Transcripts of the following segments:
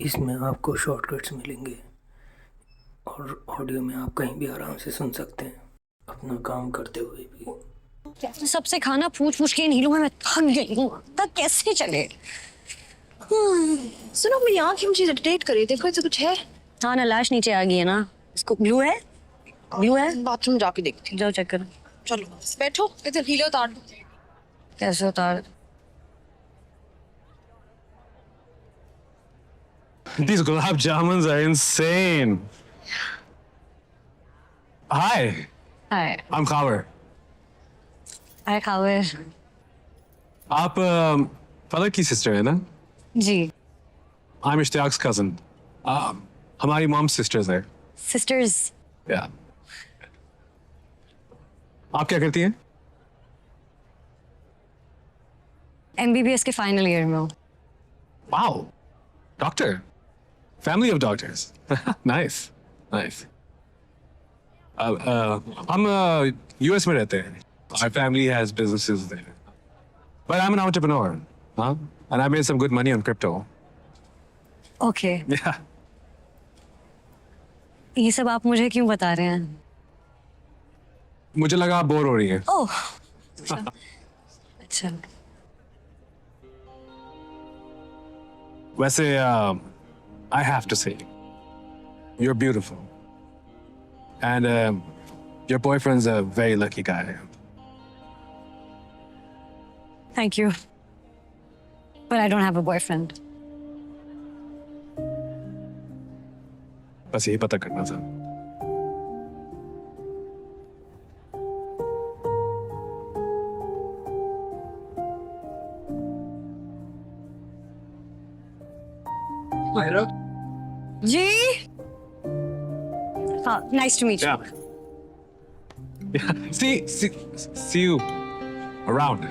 इसमें आपको शॉर्टकट्स मिलेंगे और ऑडियो में आप कहीं भी आराम से सुन सकते हैं, अपना काम करते हुए भी। सबसे खाना पूछ पूछ के नीलू में मैं थक गई हूँ। तक कैसे चले? सुनो, मेरी आँखें मुझे इरिटेट कर रही है। देखो ऐसे कुछ है? हाँ ना, लाश नीचे आ गई है ना। इसको ग्लू है? ग्लू है? बाथरूम जाके देखती हूँ। जाओ चेक करो। चलो बैठो, इधर हीले उतार दो। कैसे उतार? These gulab jamuns are insane. Hi, hi I'm Khawer. हाय खावे आप फलक की सिस्टर है ना? जी। I'm Ishtiyaq's cousin. हमारी मॉम सिस्टर्स है। सिस्टर्स। Yeah. आप क्या करती हैं? एमबीबीएस के फाइनल ईयर में हूँ। Wow, doctor. Family of doctors. Nice, nice. हम US में रहते हैं. Our family has businesses there. But I'm an entrepreneur, huh? And I made some good money on crypto. Okay, Yeah. ये सब आप मुझे क्यों बता रहे हैं? मुझे लगा आप बोर हो रही हैं. ओह अच्छा। वैसे I have to say, you're beautiful. And your boyfriend's a very lucky guy. Thank you. But I don't have a boyfriend. बस यही पता करना था. जी? हाँ, nice to meet you. Yeah. Yeah. See you around.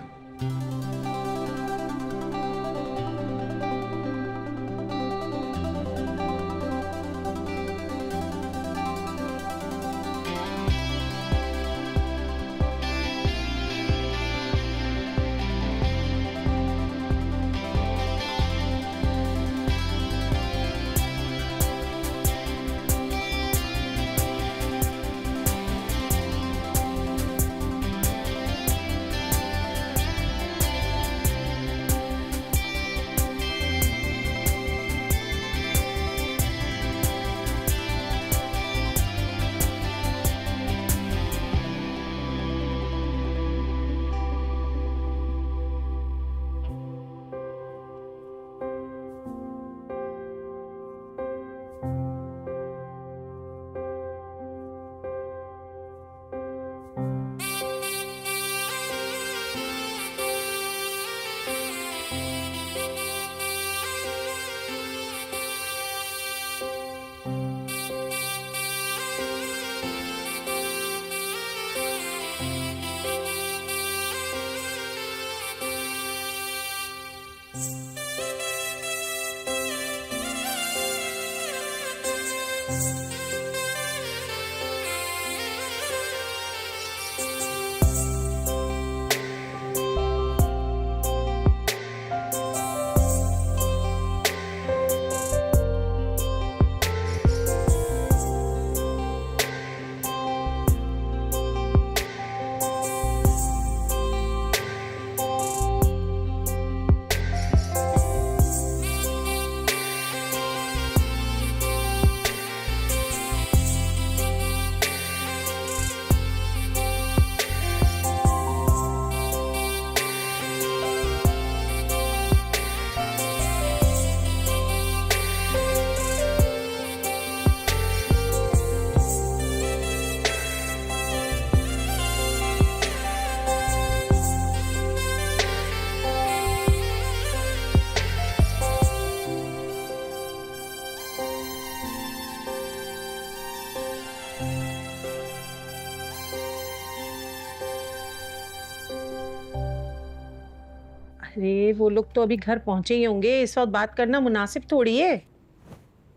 अरे वो लोग तो अभी घर पहुंचे ही होंगे। इस वक्त बात करना मुनासिब थोड़ी है।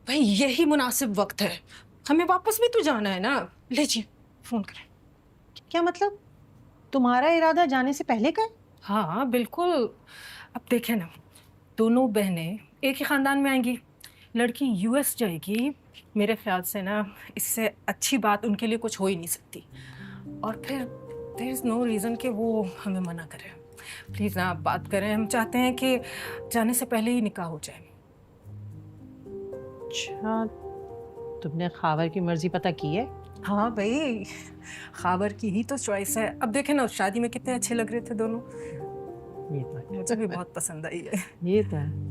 भाई यही मुनासिब वक्त है, हमें वापस भी तो जाना है ना। लीजिए फोन करें। क्या मतलब? तुम्हारा इरादा जाने से पहले का है? हाँ बिल्कुल। अब देखें ना, दोनों बहनें एक ही खानदान में आएंगी, लड़की यूएस जाएगी, मेरे ख्याल से ना इससे अच्छी बात उनके लिए कुछ हो ही नहीं सकती। और फिर देयर इज़ नो रीज़न कि वो हमें मना करें। प्लीज़ ना आप बात करें, हम चाहते हैं कि जाने से पहले ही निकाह हो जाए। अच्छा, तुमने खावर की मर्जी पता की है? हाँ भाई, खावर की ही तो चॉइस है। अब देखें ना, उस शादी में कितने अच्छे लग रहे थे दोनों। ये तो है। मुझे भी बहुत पसंद आई है। ये तो है।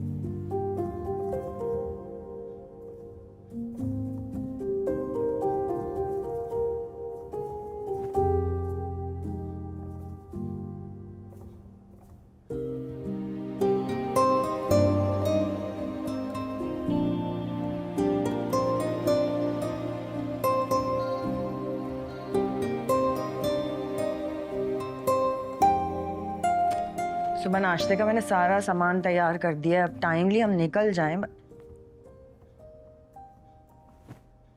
सुबह नाश्ते का मैंने सारा सामान तैयार कर दिया है, अब टाइमली हम निकल जाएं।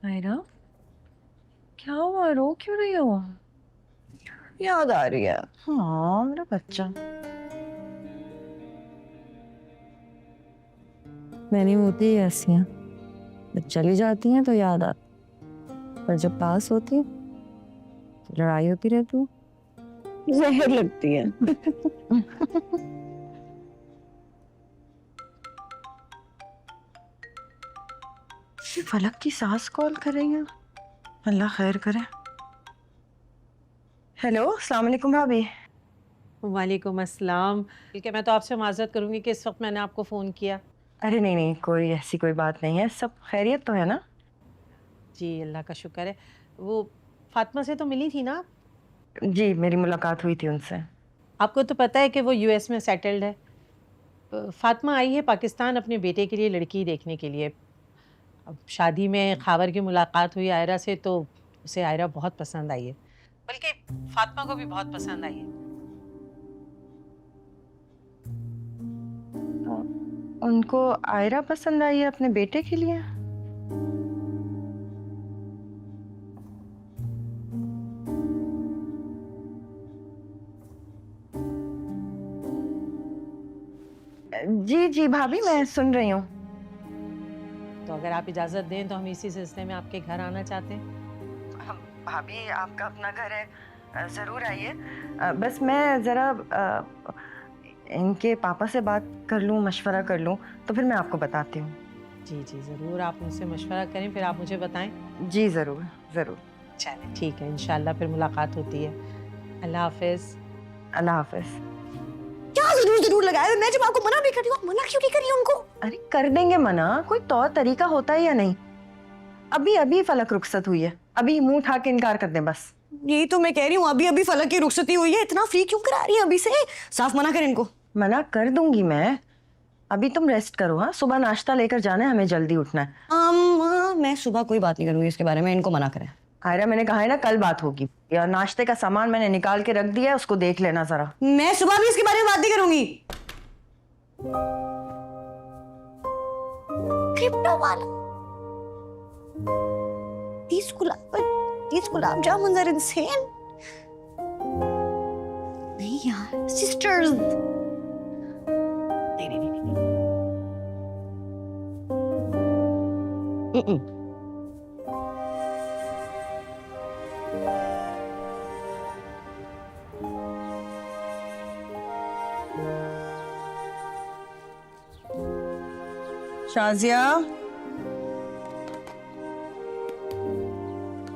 आयरा, क्या हुआ? रो क्यों रही हो? याद आ रही है? हाँ, मेरा बच्चा। मैंने होती है ऐसी हैं, जब चली जाती हैं तो याद आती, पर जब पास होती है तो लड़ाई होती रहती है, जहर लगती है। फलक की सास कॉल कर रही है, अल्लाह खैर करे। हेलो, अस्सलाम वालेकुम भाभी। वालेकुम अस्सलाम। ठीक है, मैं तो आपसे माजरत करूंगी कि इस वक्त मैंने आपको फ़ोन किया। अरे नहीं नहीं, कोई ऐसी कोई बात नहीं है, सब खैरियत तो है ना? जी अल्लाह का शुक्र है। वो फातिमा से तो मिली थी ना? जी, मेरी मुलाकात हुई थी उनसे। आपको तो पता है कि वो यूएस में सेटल्ड है। फातिमा आई है पाकिस्तान अपने बेटे के लिए लड़की देखने के लिए। अब शादी में खावर की मुलाकात हुई आयरा से, तो उसे आयरा बहुत पसंद आई है, बल्कि फातिमा को भी बहुत पसंद आई है। उनको आयरा पसंद आई है अपने बेटे के लिए? जी जी भाभी, मैं सुन रही हूँ। तो अगर आप इजाज़त दें तो हम इसी सिलसिले में आपके घर आना चाहते हैं। भाभी, आपका अपना घर है, ज़रूर आइए। बस मैं ज़रा इनके पापा से बात कर लूँ, मशवरा कर लूँ, तो फिर मैं आपको बताती हूँ। जी जी ज़रूर, आप मुझसे मशवरा करें, फिर आप मुझे बताएं। जी ज़रूर ज़रूर। चलें ठीक है, इंशाल्लाह फिर मुलाकात होती है। अल्लाह हाफिज़। अल्लाह हाफिज़। क्या जरूर लगाया? मैं जब आपको मना भी कर रही हूँ, मना क्यों नहीं कर रही उनको? अरे कर देंगे मना, कोई तौर तरीका होता है या नहीं? अभी अभी फलक रुखसत हुई है, अभी मुंह उठा के इनकार कर दें बस। यही तो मैं कह रही हूँ, अभी अभी फलक की रुखसती हुई है, इतना फ्री क्यों करा रही है अभी से? साफ मना कर इनको। मना कर दूंगी मैं, अभी तुम रेस्ट करो। हाँ, सुबह नाश्ता लेकर जाना है, हमें जल्दी उठना है। मैं सुबह कोई बात नहीं करूंगी इसके बारे में, इनको मना करें। आयरा, मैंने कहा है ना कल बात होगी। यार, नाश्ते का सामान मैंने निकाल के रख दिया है, उसको देख लेना जरा। मैं सुबह भी इसके बारे में बात नहीं करूंगी। क्रिप्टो वाला these gulab jamuns are insane. नहीं यार, sisters. नहीं। शाजिया,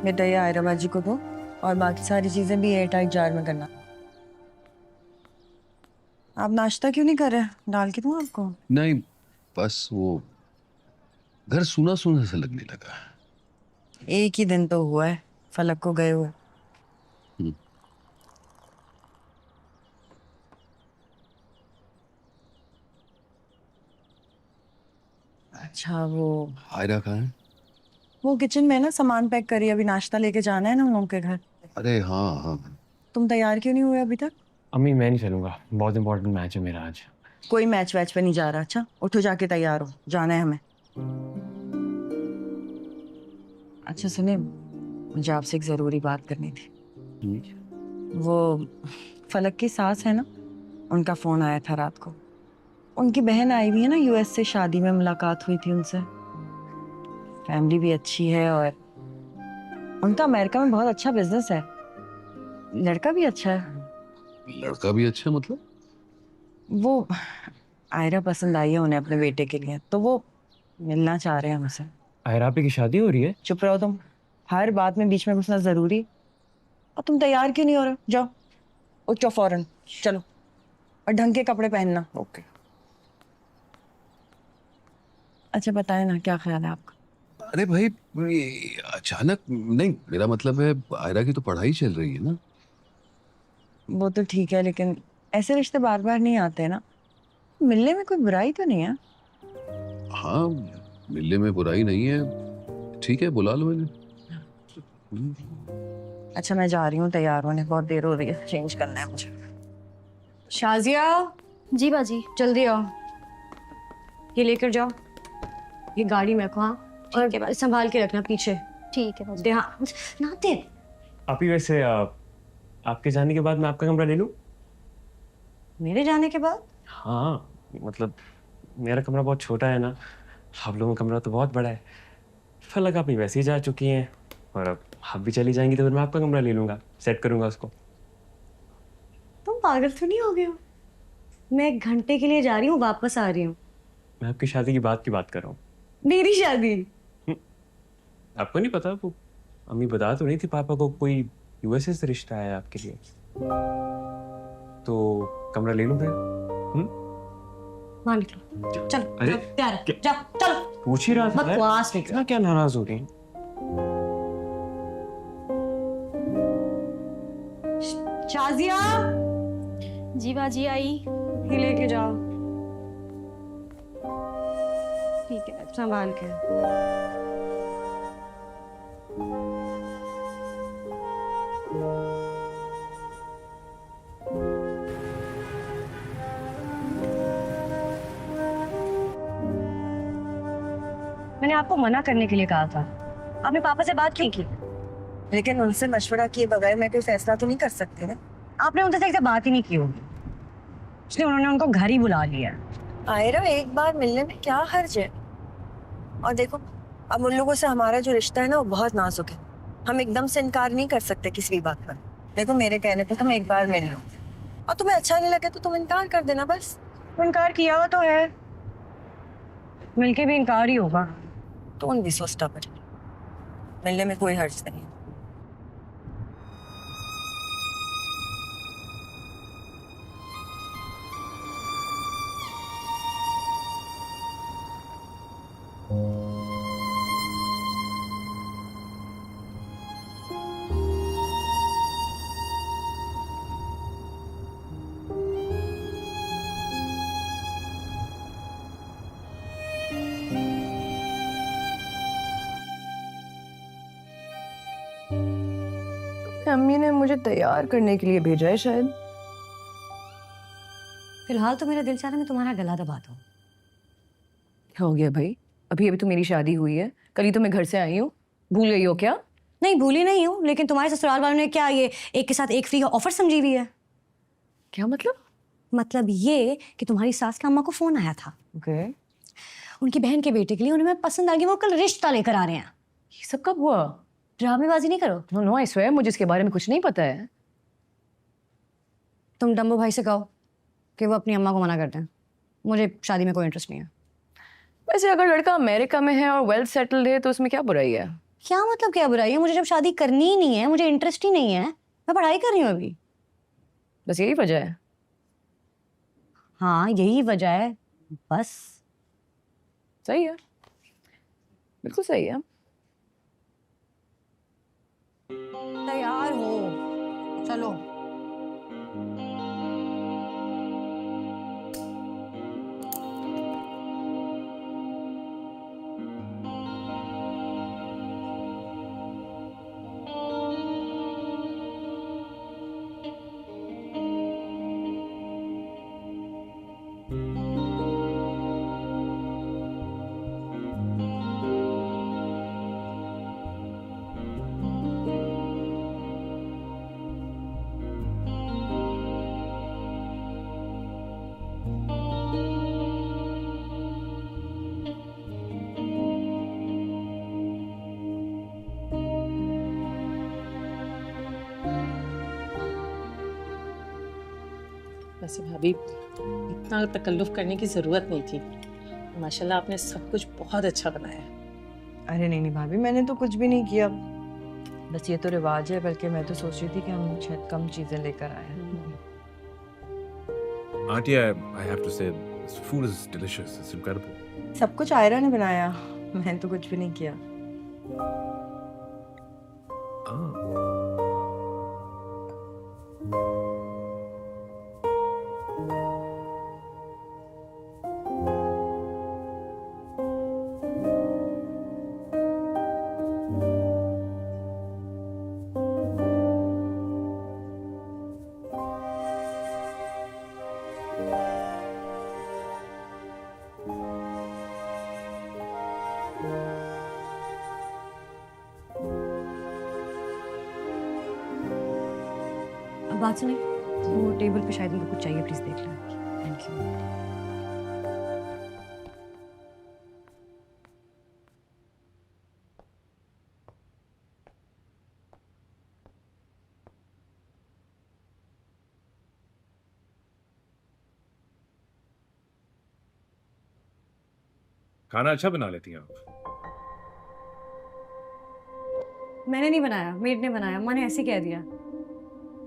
बेटा ये आयरा बाजी को दो, और बाकी सारी चीजें भी एयर टाइट जार में करना। आप नाश्ता क्यों नहीं कर रहे? डाल के दूं आपको? नहीं, बस वो घर सूना सूना सा लगने लगा। एक ही दिन तो हुआ है फलक को गए हुए। अच्छा, वो आयरा कहाँ है? वो किचन में ना, सामान पैक करी, अभी नाश्ता लेके जाना है ना उन लोगों के घर। अरे हाँ हाँ। तुम तैयार क्यों नहीं हुए अभी तक? अम्मी मैं नहीं चलूंगा, बहुत इंपॉर्टेंट मैच है मेरा आज। कोई मैच वैच पे नहीं जा रहा। अच्छा उठो, जाके तैयार हो, जाना है हमें। अच्छा सुनिए, मुझे आपसे एक जरूरी बात करनी थी। वो फलक की सास है ना, उनका फोन आया था रात को। उनकी बहन आई हुई है ना यूएस से, शादी में मुलाकात हुई थी उनसे। फैमिली भी अच्छी है और उनका अमेरिका में बहुत अच्छा बिजनेस है। लड़का भी अच्छा है। लड़का भी अच्छा मतलब? वो आयरा पसंद आई है उन्हें अपने बेटे के लिए, तो वो मिलना चाह रहे हैं हमसे। आयरापी की शादी हो रही है? चुप रहो तुम, हर बात में बीच में घुसना जरूरी? और तुम तैयार क्यों नहीं हो रहे? जाओ उठो फौरन, चलो, और ढंग के कपड़े पहनना। ओके। अच्छा बताए ना, क्या ख्याल है आपका? अरे भाई, ये अचानक नहीं, मेरा मतलब है आयरा की तो पढ़ाई चल रही है ना। वो तो ठीक है, लेकिन ऐसे रिश्ते बार बार नहीं आते ना। मिलने में कोई बुराई तो नहीं है? हाँ, मिलने में बुराई नहीं है, ठीक है, बुला लो इन्हें। अच्छा मैं जा रही हूँ, तैयार होने बहुत देर हो रही है, चेंज करना है मुझे। शाजिया, जी बाजी। जल्दी आओ, ये लेकर जाओ, ये गाड़ी में को। हाँ, ठीक है और संभाल के रखना पीछे। ठीक है बाजी। ध्यान ना दे। आप ही वैसे आपके जाने के बाद मैं आपका कमरा ले लूं? मेरे जाने के बाद? हाँ, मतलब मेरा कमरा बहुत छोटा है ना, आप लोगों का कमरा तो बहुत बड़ा है। फलक आप ही वैसे ही जा चुकी हैं और अब आप भी चली जाएंगी तो फिर मैं आपका कमरा ले लूंगा, सेट करूंगा उसको। तुम पागल तो नहीं हो गए हो? मैं 1 घंटे के लिए जा रही हूँ, वापस आ रही हूँ। मैं आपकी शादी की बात कर रहा हूँ। मेरी शादी? आपको नहीं पता, वो अम्मी बता तो नहीं थी पापा को कोई यूएसए से रिश्ता है आपके लिए, तो कमरा ले लूं फिर? वहाँ निकलो, चलो। अरे, तैयार है, जाओ, चलो। पूछ ही रहा था। बकवास नहीं इतना क्या नाराज हो रही हैं? शाजिया, जी बाजी आई। ये लेके जाओ, ठीक है। संभाल के। मैंने आपको मना करने के लिए कहा था, आपने पापा से बात क्यों की? लेकिन उनसे मशवरा किए बगैर मैं कोई फैसला तो नहीं कर सकती ना। आपने उनसे सही से बात ही नहीं की होगी, इसलिए उन्होंने उनको घर ही बुला लिया। आयरा, एक बार मिलने में क्या हर्ज है? और देखो, अब उन लोगों से हमारा जो रिश्ता है ना, वो बहुत नाजुक है। हम एकदम से इनकार नहीं कर सकते किसी भी बात पर। देखो, मेरे कहने पे तुम एक बार मिल लो, और तुम्हें अच्छा नहीं लगे तो तुम इनकार कर देना बस। तो इनकार किया हुआ तो है, मिलके भी इनकार ही होगा। तो उन भी सोचता पर मिलने में कोई हर्ज नहीं है। अम्मी ने मुझे तैयार करने के लिए भेजा है शायद। फिलहाल तो मेरा दिल चाह रहा है मैं तुम्हारा गला दबा दूं। क्या हो गया भाई? अभी अभी तो मेरी शादी हुई है, कल ही तो मैं घर से आई हूँ, भूल गई हो क्या? नहीं भूली नहीं हूँ, लेकिन तुम्हारे ससुराल वालों ने क्या ये एक के साथ एक फ्री ऑफर समझी हुई है? क्या मतलब? मतलब ये कि तुम्हारी सास का अम्मा को फोन आया था, ओके। उनकी बहन के बेटे के लिए, उन्हें मैं पसंद आ गई, वो कल रिश्ता लेकर आ रहे हैं। ये सब कब हुआ? ड्रामेबाजी नहीं करो। नो नो, आई स्वेयर मुझे इसके बारे में कुछ नहीं पता है। तुम डम्बो भाई से कहो कि वो अपनी अम्मा को मना कर दें, मुझे शादी में कोई इंटरेस्ट नहीं है। वैसे अगर लड़का अमेरिका में है और वेल सेटल्ड है तो उसमें क्या बुराई है? क्या मतलब क्या बुराई है? मुझे जब शादी करनी ही नहीं है, मुझे इंटरेस्ट ही नहीं है, मैं पढ़ाई कर रही हूँ अभी। बस यही वजह है? हाँ यही वजह है बस। सही है, बिल्कुल सही है। तैयार हो, चलो। वैसे भाभी इतना तकल्लुफ करने की ज़रूरत नहीं थी। माशाल्लाह आपने सब कुछ बहुत अच्छा बनाया है। अरे नहीं नहीं भाभी, मैंने तो कुछ भी नहीं किया, बस ये तो रिवाज है। बल्कि मैं तो सोच रही थी कि हम शायद कम चीजें लेकर आए हैं। Auntie, I have to say, this food is delicious. It's incredible. सब कुछ आयरा ने बनाया, मैंने तो कुछ भी नहीं किया। Ah. अब बात सुने, वो टेबल पे शायद उनको कुछ चाहिए, प्लीज देख लें। Thank you. खाना अच्छा बना लेती हैं आप। मैंने नहीं बनाया, मेड ने बनाया, माँ ने ऐसे कह दिया।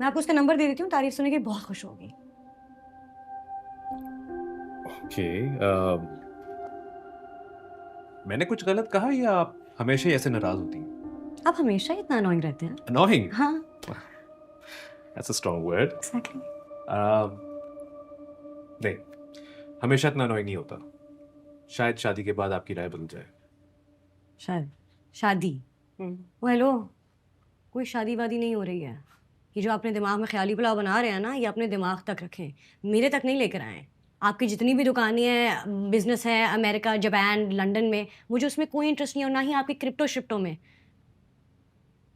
मैं आपको उसका नंबर दे देती हूँ, तारीफ सुन के बहुत खुश होगी। ओके, मैंने कुछ गलत कहा या आप हमेशा ही ऐसे नाराज होती हैं? आप हमेशा ही इतना अनोइंग रहते हैं। Annoying? हाँ, That's a strong word. Exactly. नहीं, हमेशा इतना annoying नहीं होता। शायद शादी के बाद आपकी राय बदल जाए। शायद शादी, वो हेलो, कोई शादी वादी नहीं हो रही है। ये जो आपने दिमाग में ख्याली पुलाव बना रहे हैं ना, ये अपने दिमाग तक रखें, मेरे तक नहीं लेकर आए। आपकी जितनी भी दुकानें हैं, बिजनेस है अमेरिका, जापान, लंदन में, मुझे उसमें कोई इंटरेस्ट नहीं है, और ना ही आपकी क्रिप्टो शिप्टो में।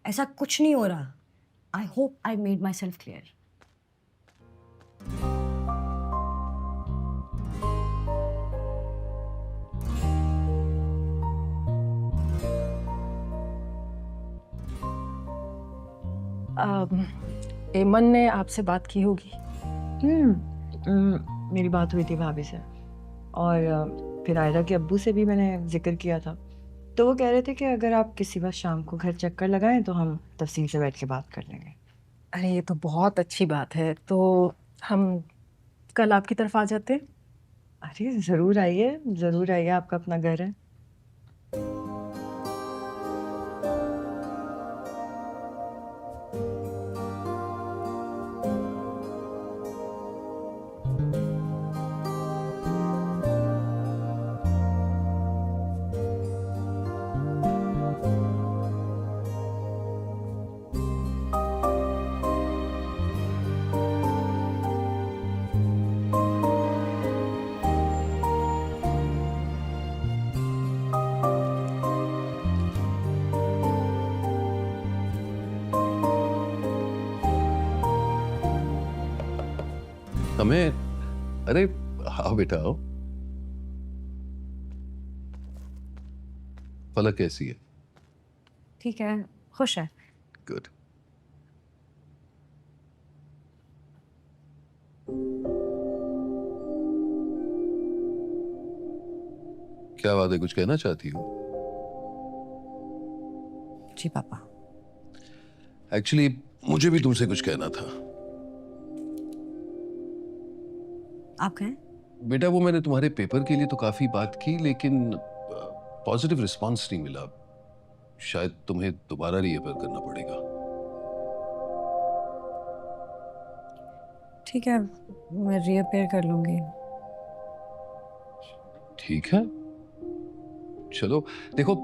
ऐसा कुछ नहीं हो रहा। I hope I made my self clear. एमन ने आपसे बात की होगी। मेरी बात हुई थी भाभी से, और फिर आयरा के अब्बू से भी मैंने जिक्र किया था। तो वो कह रहे थे कि अगर आप किसी वक्त शाम को घर चक्कर लगाएं तो हम तफसील से बैठ के बात कर लेंगे। अरे ये तो बहुत अच्छी बात है, तो हम कल आपकी तरफ आ जाते हैं। अरे ज़रूर आइए, आपका अपना घर है। हमें, अरे आओ बेटा आओ। फलक कैसी है? ठीक है, खुश है। गुड। क्या बात है, कुछ कहना चाहती हो? जी पापा। एक्चुअली मुझे भी तुमसे कुछ कहना था। आप कहें? बेटा वो मैंने तुम्हारे पेपर के लिए तो काफी बात की, लेकिन पॉजिटिव रिस्पांस नहीं मिला। शायद तुम्हें दोबारा रीअपेयर करना पड़ेगा। ठीक है, मैं रीअपेयर कर लूंगी। ठीक है, चलो। देखो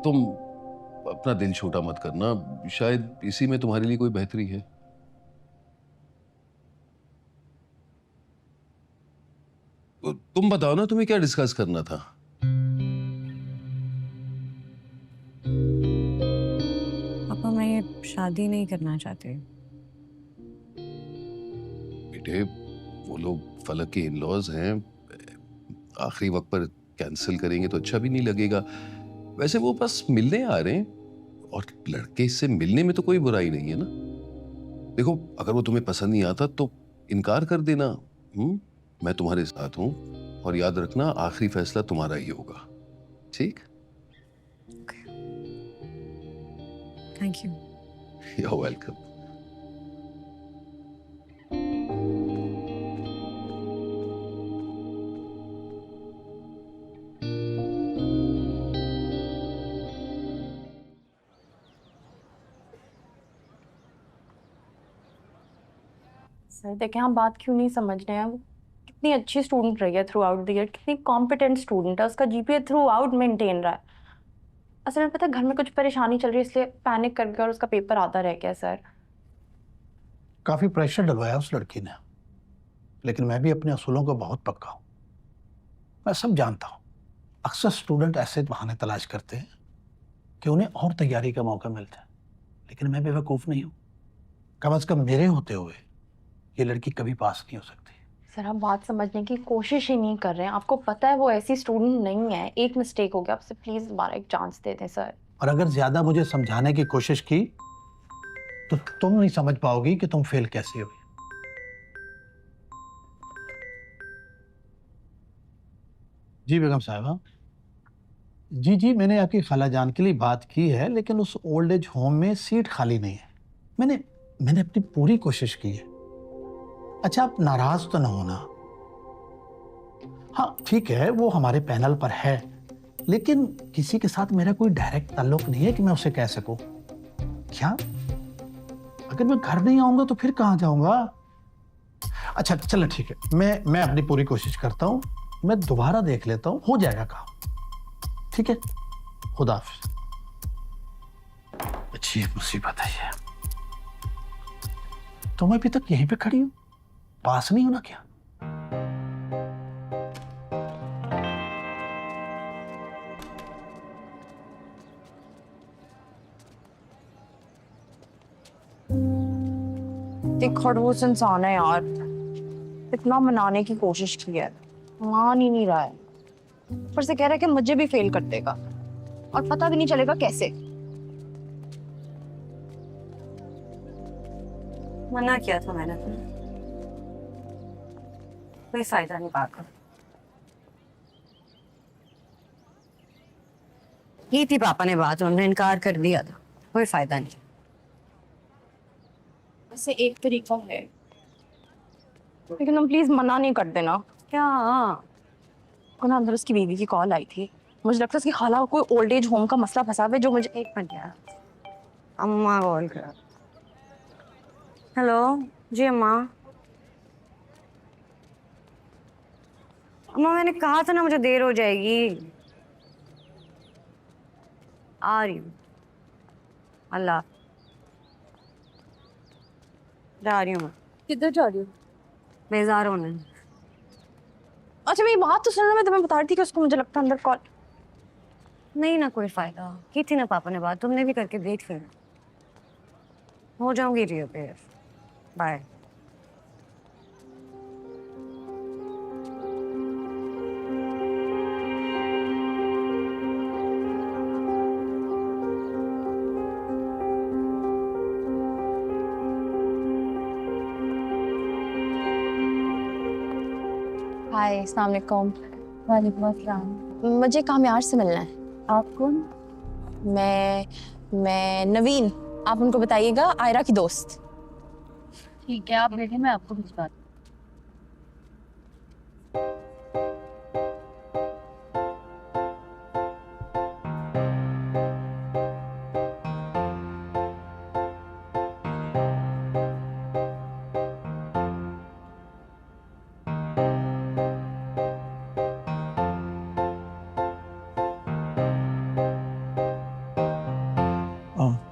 तुम अपना दिल छोटा मत करना, शायद इसी में तुम्हारे लिए कोई बेहतरी है। तुम बताओ ना, तुम्हें क्या डिस्कस करना था? पापा मैं ये शादी नहीं करना चाहती। बेटे वो लोग फलक के इन-लॉज हैं, आखिरी वक्त पर कैंसिल करेंगे तो अच्छा भी नहीं लगेगा। वैसे वो बस मिलने आ रहे हैं, और लड़के से मिलने में तो कोई बुराई नहीं है ना। देखो अगर वो तुम्हें पसंद नहीं आता तो इनकार कर देना, मैं तुम्हारे साथ हूँ, और याद रखना आखिरी फैसला तुम्हारा ही होगा, ठीक? Thank you. You are welcome. Sir देखें, हम बात क्यों नहीं समझ रहे हैं। वो कितनी अच्छी स्टूडेंट रही है थ्रू आउट द ईयर, कितनी कॉम्पिटेंट स्टूडेंट है, उसका जीपीए थ्रू आउट मेंटेन रहा है। असल में पता है, घर में कुछ परेशानी चल रही है, इसलिए पैनिक कर गया और उसका पेपर आधा रह गया सर। काफ़ी प्रेशर डलवाया उस लड़की ने, लेकिन मैं भी अपने असूलों को बहुत पक्का हूँ। मैं सब जानता हूँ, अक्सर स्टूडेंट ऐसे बहाने तलाश करते हैं कि उन्हें और तैयारी का मौका मिलता है, लेकिन मैं बेवकूफ़ नहीं हूँ। कम से कम मेरे होते हुए ये लड़की कभी पास नहीं हो सकती। सर आप बात समझने की कोशिश ही नहीं कर रहे हैं। आपको पता है वो ऐसी स्टूडेंट नहीं है, एक मिस्टेक हो गया, आपसे प्लीज़ दोबारा एक चांस दे दें सर। और अगर ज़्यादा मुझे समझाने की कोशिश की तो तुम नहीं समझ पाओगी कि तुम फेल कैसे हुई। जी बेगम साहिबा, जी मैंने आपकी खालाजान के लिए बात की है, लेकिन उस ओल्ड एज होम में सीट खाली नहीं है। मैंने अपनी पूरी कोशिश की है। अच्छा, आप नाराज तो ना होना। हाँ ठीक है, वो हमारे पैनल पर है, लेकिन किसी के साथ मेरा कोई डायरेक्ट ताल्लुक नहीं है कि मैं उसे कह सकूं। क्या अगर मैं घर नहीं आऊंगा तो फिर कहां जाऊंगा? अच्छा चलो ठीक है, मैं अपनी पूरी कोशिश करता हूं, मैं दोबारा देख लेता हूं, हो जाएगा काम। ठीक है, खुदा हाफिज। अच्छी मुसीबत है ये। तुम अभी तक यहीं पे खड़ी हो, पास नहीं होना क्या? खड़ूस इंसान है यार, इतना मनाने की कोशिश की है, मान ही नहीं रहा है। ऊपर से कह रहा है कि मुझे भी फेल कर देगा और पता भी नहीं चलेगा कैसे। मना किया था मैंने, कोई फायदा नहीं बात का। की थी पापा ने बात, उन्होंने इनकार कर दिया था, कोई फायदा नहीं। वैसे एक तरीका है, लेकिन तुम प्लीज मना नहीं कर देना। क्या? को ना अंदर उसकी बीवी की कॉल आई थी, मुझे लगता है उसकी खाला को कोई ओल्ड एज होम का मसला फंसा हुआ है, जो मुझे। एक मिनट यार, अम्मा कॉल कर। हेलो जी अम्मा। अम्मा मैंने कहा था ना मुझे देर हो जाएगी, आ रही हूँ। अल्लाह, जा रही हूँ मैं। किधर जा रही हो? बेजार होने। अच्छा मेरी बात तो सुनना, मैं तुम्हें बता रही थी कि उसको मुझे लगता है अंदर कॉल। नहीं ना, कोई फायदा। की थी ना पापा ने बात, तुमने भी करके देख फिर। हो जाऊंगी रियो पे। बाय। हाय, अस्सलाम वालेकुम। वालेकुम अस्सलाम। मुझे कामयार से मिलना है। आप कौन? मैं नवीन, आप उनको बताइएगा, आयरा की दोस्त। ठीक है, आप बैठे, मैं आपको भिजवा।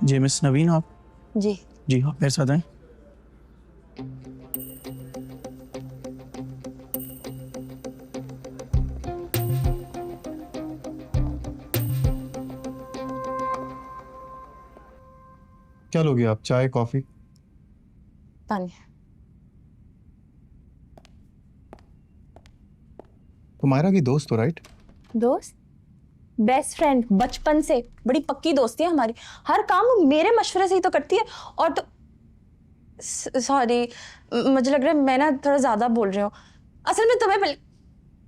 जी मिस नवीन, आप? जी आप मेरे साथ आए। क्या लोगे आप, चाय कॉफी? पानी। तुम्हारा की दोस्त हो राइट? दोस्त? बेस्ट फ्रेंड, बचपन से बड़ी पक्की दोस्ती है हमारी। हर काम वो मेरे मशवरे से ही तो करती है। और तो सॉरी, मुझे लग रहा है मैं ना थोड़ा ज्यादा बोल रही हूँ। असल में तुम्हें पहले,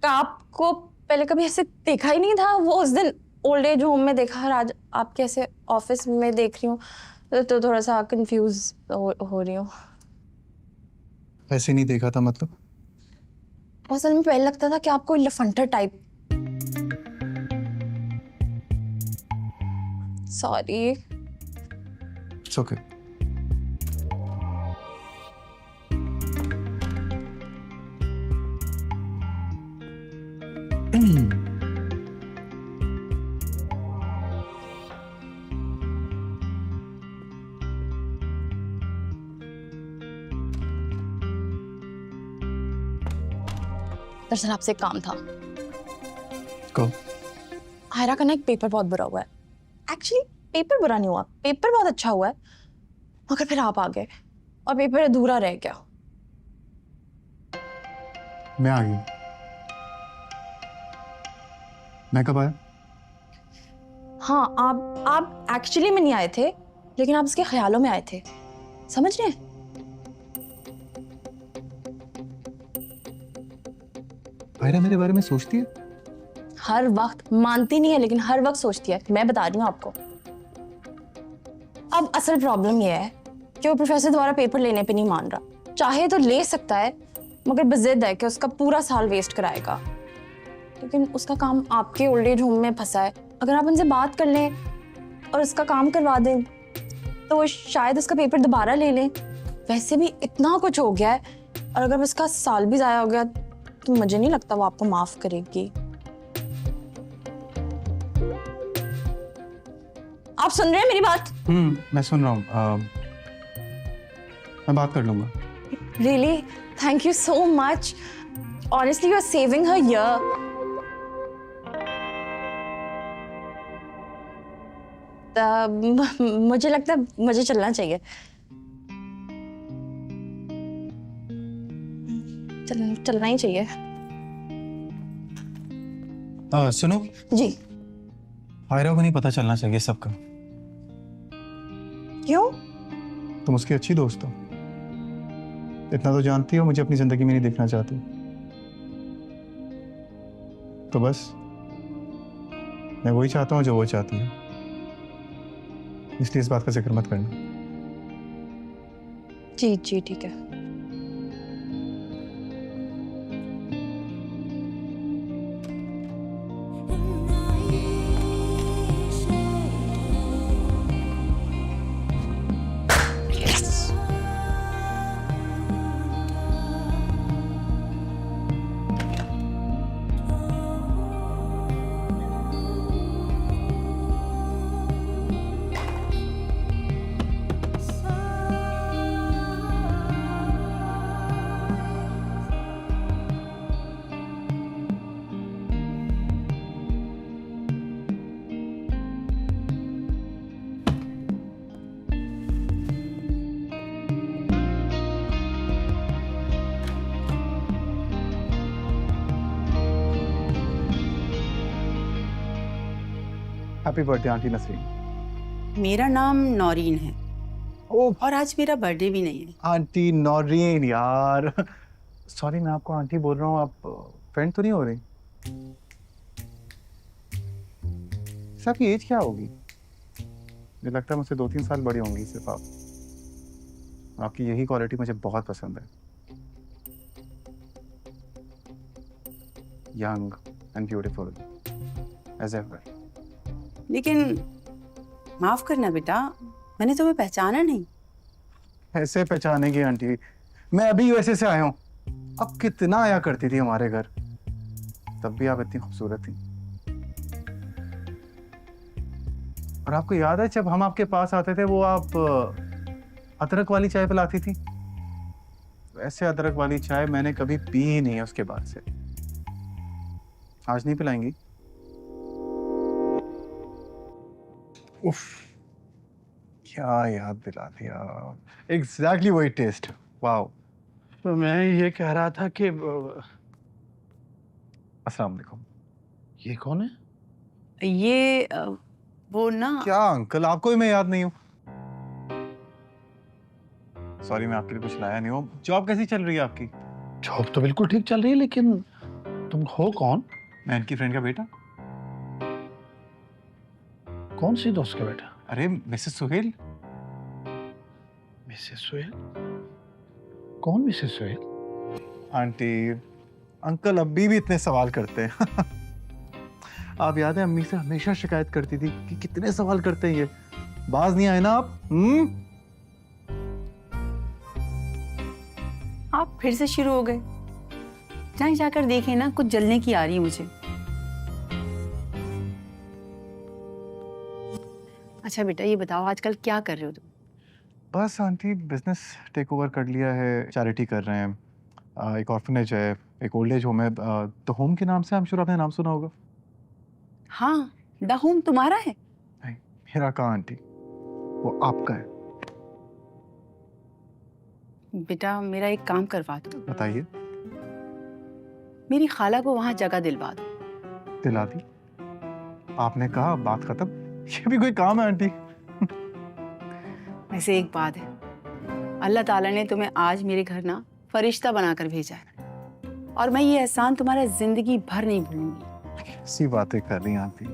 आपको पहले कभी ऐसे देखा ही नहीं था। वो उस दिन ओल्ड एज होम में देखा और आज आपके ऐसे ऑफिस में देख रही हूँ तो थोड़ा सा कंफ्यूज हो रही हूँ। ऐसे नहीं देखा था मतलब? असल में पहले लगता था कि आप कोई लफंटर टाइप। सॉरी। It's okay. दरअसल आपसे एक काम था। को आयरा का ना एक पेपर बहुत बुरा हुआ है। एक्चुअली पेपर बुरा नहीं हुआ, पेपर बहुत अच्छा हुआ है, मगर फिर आप आ गए और पेपर अधूरा रह गया। मैं आ गई। मैं कब आया? हाँ, आप एक्चुअली में नहीं आए थे, लेकिन आप उसके ख्यालों में आए थे, समझ रहे हैं? आयरा मेरे बारे में सोचती है? हर वक्त मानती नहीं है, लेकिन हर वक्त सोचती है। मैं बता रही हूँ आपको। अब असल प्रॉब्लम यह है कि वो प्रोफेसर द्वारा पेपर लेने पे नहीं मान रहा। चाहे तो ले सकता है, मगर बजिद है कि उसका पूरा साल वेस्ट कराएगा। लेकिन उसका काम आपके ओल्ड एज होम में फंसा है। अगर आप उनसे बात कर लें और उसका काम करवा दें तो वो शायद उसका पेपर दोबारा ले लें। वैसे भी इतना कुछ हो गया है, और अगर उसका साल भी ज़ाया हो गया तो मुझे नहीं लगता वो आपको माफ करेगी। आप सुन रहे हैं मेरी बात? मैं सुन रहा हूँ। मैं बात कर लूंगा। Really? Thank you so much. Honestly, you're saving her year. मुझे लगता है मुझे चलना चाहिए। चलना ही चाहिए। सुनो जी। आयरा को नहीं पता चलना चाहिए सबका। क्यों? तुम उसकी अच्छी दोस्त हो, इतना तो जानती हो मुझे अपनी जिंदगी में नहीं देखना चाहती। तो बस मैं वही चाहता हूँ जो वो चाहती है, इसलिए इस बात का जिक्र मत करना। जी जी ठीक है। Happy birthday aunty Nasreen. मेरा नाम नौरीन है। और आज मेरा बर्थडे भी नहीं है। आंटी नौरीन यार, सॉरी मैं आपको आंटी बोल रहा हूँ, आप फ्रेंड तो नहीं हो रही? आपकी एज क्या होगी? मुझे लगता है मुझसे 2-3 साल बड़ी होंगी सिर्फ आप। आपकी यही क्वालिटी मुझे बहुत पसंद है, young and beautiful as ever. लेकिन माफ करना बेटा, मैंने तुम्हें पहचाना नहीं। ऐसे पहचानेगी आंटी? मैं अभी यूएसए से आया हूँ। अब कितना आया करती थी हमारे घर, तब भी आप इतनी खूबसूरत थी। और आपको याद है जब हम आपके पास आते थे वो आप अदरक वाली चाय पिलाती थी? वैसे अदरक वाली चाय मैंने कभी पी ही नहीं है उसके बाद से। आज नहीं पिलाएंगी? उफ, क्या याद दिला दिया। एग्जैक्टली वही टेस्ट। वाओ। तो मैं ये कह रहा था कि अस्सलाम वालेकुम। ये कौन है? ये वो ना। क्या अंकल, आपको भी मैं याद नहीं हूँ? सॉरी मैं आपके लिए कुछ लाया नहीं हूँ। जॉब कैसी चल रही है आपकी? जॉब तो बिल्कुल ठीक चल रही है, लेकिन तुम हो कौन? मैं इनकी फ्रेंड का बेटा। कौन सी दोस्त का बेटा? अरे मिसेस सुहेल। मिसेस सुहेल? कौन मिसेस सुहेल? आंटी अंकल अभी भी इतने सवाल करते हैं। आप याद है अम्मी से हमेशा शिकायत करती थी कि कितने सवाल करते हैं ये, बाज नहीं आए ना आप? आप फिर से शुरू हो गए। जाएं जाकर देखें ना, कुछ जलने की आ रही है मुझे। अच्छा बेटा ये बताओ आजकल क्या कर रहे हो तुम? बस आंटी बिजनेस टेक ओवर कर लिया है, चैरिटी कर रहे हैं। एक ऑर्फनेज है, एक ओल्ड एज होम है। द होम के नाम से I'm sure आपने नाम सुना होगा। हाँ, द होम तुम्हारा है? नहीं, मेरा कहाँ आंटी, वो आपका है। बेटा मेरा एक काम करवा दो। बताइए। मेरी खाला को वहाँ जगह दिलवा दो। दिला दी। आपने कहा बात खत्म। ये भी कोई काम है आंटी? वैसे एक बात है, अल्लाह ताला ने तुम्हें आज मेरे घर ना फरिश्ता बनाकर भेजा है, और मैं ये एहसान तुम्हारा जिंदगी भर नहीं भूलूंगी। ऐसी बातें कर रही हैं आंटी।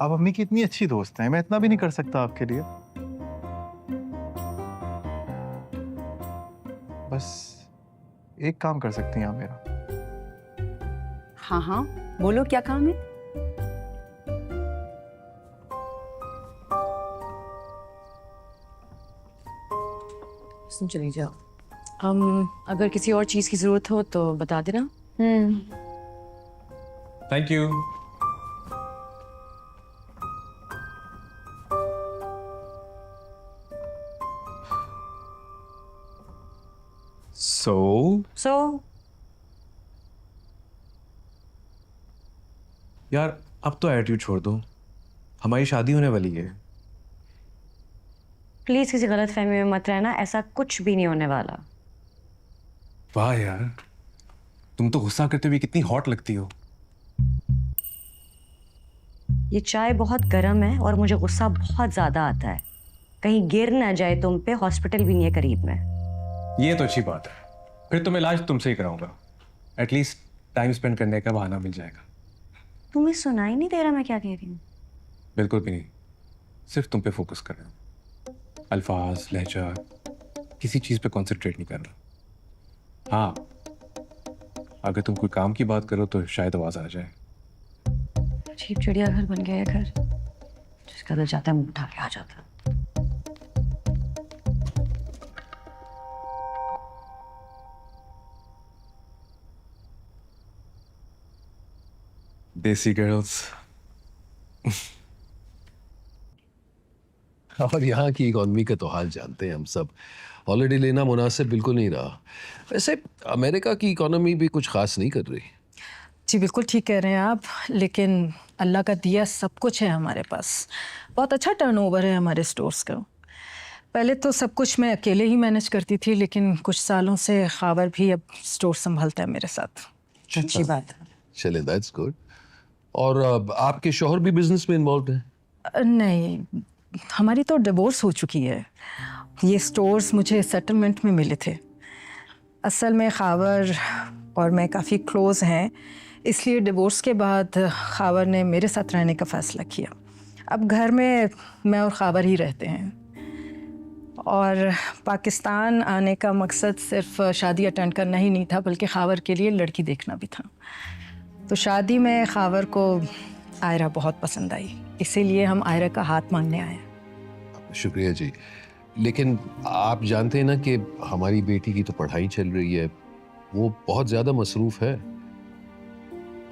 आप अम्मी की इतनी अच्छी दोस्त हैं, मैं इतना भी नहीं कर सकता आपके लिए? बस एक काम कर सकती हैं आप मेरा। हाँ हाँ बोलो, क्या काम है? तुम चली जाओ। अगर किसी और चीज की जरूरत हो तो बता देना। Thank you. So यार अब तो एटीट्यूड छोड़ दो, हमारी शादी होने वाली है। प्लीज किसी गलत फहमी में मत रहना, ऐसा कुछ भी नहीं होने वाला। वाह यार, तुम तो गुस्सा करते हुए कितनी हॉट लगती हो। ये चाय बहुत गर्म है और मुझे गुस्सा बहुत ज्यादा आता है। कहीं गिर ना जाए तुम पे, हॉस्पिटल भी नहीं है करीब में। ये तो अच्छी बात है, फिर तो मैं इलाज तुमसे ही कराऊंगा। एटलीस्ट टाइम स्पेंड करने का बहाना मिल जाएगा। तुम्हें सुनाई नहीं दे रहा मैं क्या कह रही हूँ? बिल्कुल भी नहीं, सिर्फ तुम पे फोकस कर रहा हूँ। अल्फाज, लहजा, किसी चीज पे कंसंट्रेट नहीं कर रहा। हाँ, अगर तुम कोई काम की बात करो तो शायद आवाज आ जाए। अजीब चिड़ियाघर बन गया है घर, जिसका दिल चाहता है मुंह उठा के आ जाता है। देसी गर्ल्स। और यहाँ की इकॉनमी का तो हाल जानते हैं हम सब। हॉलिडे लेना मुनासिब बिल्कुल नहीं रहा। वैसे अमेरिका की इकॉनमी भी कुछ खास नहीं कर रही। जी बिल्कुल ठीक कह रहे हैं आप, लेकिन अल्लाह का दिया सब कुछ है हमारे पास। बहुत अच्छा टर्नओवर है हमारे स्टोर्स का। पहले तो सब कुछ मैं अकेले ही मैनेज करती थी, लेकिन कुछ सालों से खावर भी अब स्टोर संभालता है मेरे साथ। अच्छी बात है। चले, दैट्स गुड। और आपके शौहर भी बिजनेस में इन्वॉल्व हैं? नहीं, हमारी तो डिवोर्स हो चुकी है। ये स्टोर्स मुझे सेटलमेंट में मिले थे। असल में खावर और मैं काफ़ी क्लोज़ हैं, इसलिए डिवोर्स के बाद खावर ने मेरे साथ रहने का फ़ैसला किया। अब घर में मैं और खावर ही रहते हैं। और पाकिस्तान आने का मकसद सिर्फ शादी अटेंड करना ही नहीं था, बल्कि खावर के लिए लड़की देखना भी था। तो शादी में खावर को आयरा बहुत पसंद आई, इसीलिए हम आयरा का हाथ मांगने आए। शुक्रिया जी। लेकिन आप जानते हैं ना कि हमारी बेटी की तो पढ़ाई चल रही है, वो बहुत ज़्यादा मसरूफ़ है।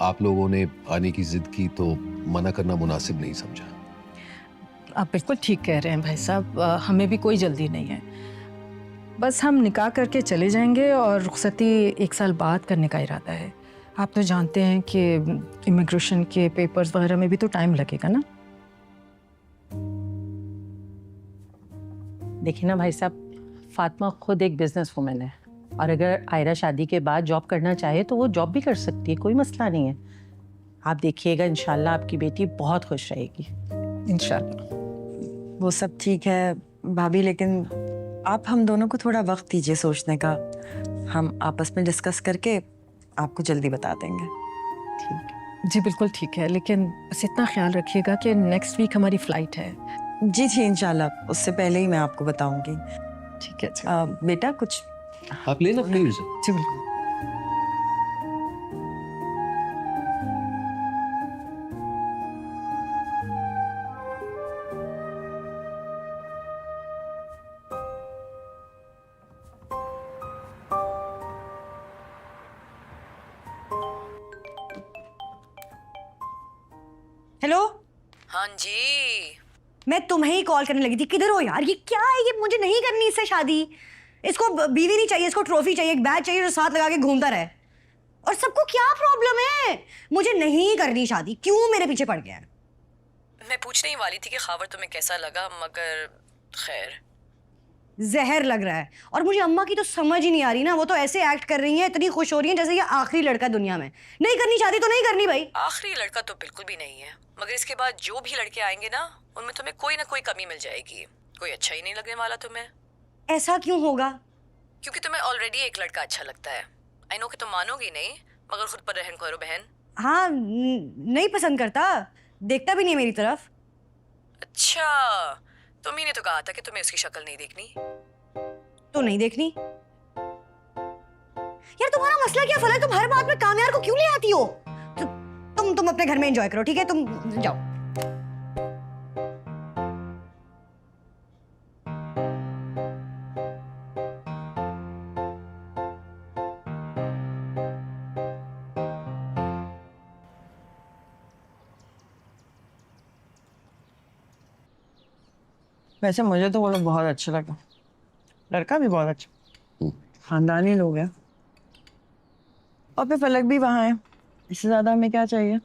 आप लोगों ने आने की ज़िद की तो मना करना मुनासिब नहीं समझा। आप बिल्कुल ठीक कह रहे हैं भाई साहब, हमें भी कोई जल्दी नहीं है। बस हम निकाह करके चले जाएंगे और रुखसती 1 साल बाद करने का इरादा है। आप तो जानते हैं कि इमिग्रेशन के पेपर्स वगैरह में भी तो टाइम लगेगा ना। देखिए ना भाई साहब, फातिमा खुद एक बिजनेस वुमेन है, और अगर आयरा शादी के बाद जॉब करना चाहे तो वो जॉब भी कर सकती है, कोई मसला नहीं है। आप देखिएगा, इंशाल्लाह आपकी बेटी बहुत खुश रहेगी। इंशाल्लाह। वो सब ठीक है भाभी, लेकिन आप हम दोनों को थोड़ा वक्त दीजिए सोचने का। हम आपस में डिस्कस करके आपको जल्दी बता देंगे। ठीक है जी, बिल्कुल ठीक है, लेकिन बस इतना ख्याल रखिएगा कि नेक्स्ट वीक हमारी फ़्लाइट है। जी जी, इंशाल्लाह उससे पहले ही मैं आपको बताऊंगी। ठीक है बेटा कुछ आप लेना प्लीज। जी बिल्कुल। हेलो। हाँ जी, मैं तुम्हें ही कॉल करने लगी थी। किधर हो यार? ये क्या है? ये मुझे नहीं करनी इससे शादी। इसको बीवी नहीं चाहिए, इसको ट्रॉफी चाहिए, एक बैग चाहिए जो साथ लगा के घूमता रहे। और सबको क्या प्रॉब्लम है? मुझे नहीं करनी शादी। क्यों मेरे पीछे पड़ गया है? मैं पूछने ही वाली थी कि खावर तुम्हें कैसा लगा, मगर खैर। जहर लग रहा है। और मुझे अम्मा की तो समझ ही नहीं आ रही ना, वो तो ऐसे एक्ट कर रही है, इतनी खुश हो रही है जैसे ये आखिरी लड़का दुनिया में। नहीं करनी शादी तो नहीं करनी भाई। आखिरी लड़का तो बिल्कुल भी नहीं है, मगर इसके बाद जो भी लड़के आएंगे ना, उनमें तुम्हें कोई ना कोई कमी मिल जाएगी। कोई अच्छा ही नहीं लगने वाला तुम्हें। ऐसा क्यों होगा? क्योंकि तुम्हें ऑलरेडी एक लड़का अच्छा लगता है। आई नो कि तुम मानोगी नहीं, मगर खुद पर रहम करो बहन। हाँ, नहीं पसंद करता, देखता भी नहीं मेरी तरफ। अच्छा, तुम्ही ने तो कहा था कि तुम्हें उसकी शक्ल नहीं देखनी। तो नहीं देखनी। यार तुम्हारा मसला क्या फलक? तुम हर बात में कामयार को क्यों ले आती हो? तुम अपने घर में एंजॉय करो, ठीक है? तुम जाओ। वैसे मुझे तो वो लोग बहुत अच्छे लगे, लड़का भी बहुत अच्छा, खानदानी लोग हैं। और फिर फलक भी वहाँ है, इससे ज्यादा हमें क्या चाहिए?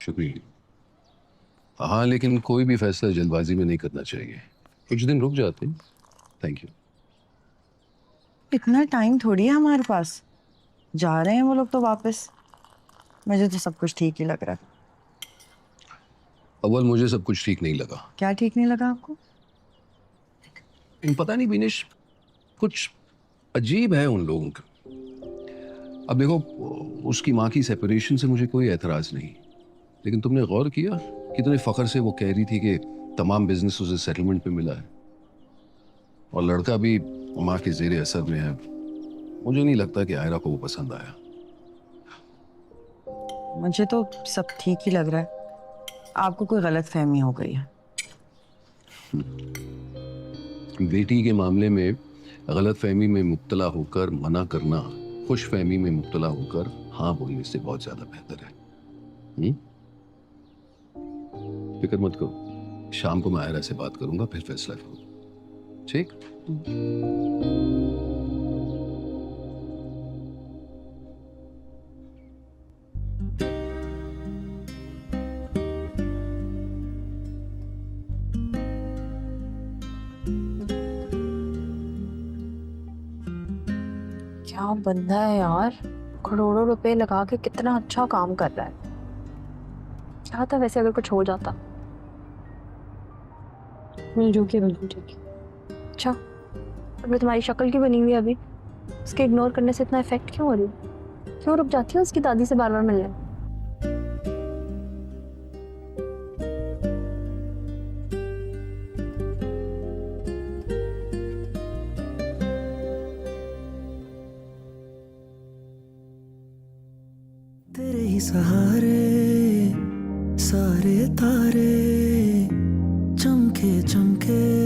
शुक्रिया। हाँ, लेकिन कोई भी फैसला जल्दबाजी में नहीं करना चाहिए। कुछ दिन रुक जाते हैं। Thank you. इतना टाइम थोड़ी है हमारे पास, जा रहे हैं वो लोग तो वापस। मुझे तो सब कुछ ठीक ही लग रहा है। अव्वल मुझे सब कुछ ठीक नहीं लगा। क्या ठीक नहीं लगा आपको? पता नहीं बिनेश, कुछ अजीब है उन लोगों का। अब देखो, उसकी माँ की सेपरेशन से मुझे कोई एतराज नहीं, लेकिन तुमने गौर किया कितने फख्र से वो कह रही थी कि तमाम बिजनेस उसे सेटलमेंट पे मिला है और लड़का भी माँ के जेर असर में है। मुझे नहीं लगता कि आयरा को वो पसंद आया। मुझे तो सब ठीक ही लग रहा है। आपको कोई गलत फहमी हो गई है। बेटी के मामले में गलत फहमी में मुब्तला होकर मना करना खुश फहमी में मुब्तला होकर हाँ बोलने से बहुत ज्यादा बेहतर है। फिक्र मत करो, शाम को मैं आयरा से बात करूंगा, फिर फैसला करूंगा। ठीक? क्या बंदा है यार, करोड़ों रुपए लगा के कितना अच्छा काम कर रहा है। क्या था वैसे अगर कुछ हो जाता? जो कि बिल्कुल ठीक है। अच्छा, अगर तुम्हारी शक्ल की बनी हुई है अभी, उसके इग्नोर करने से इतना इफेक्ट क्यों हो रही है? क्यों रुक जाती है उसकी दादी से बार बार मिलने? तेरे ही सहारे सारे तारे चमके चमके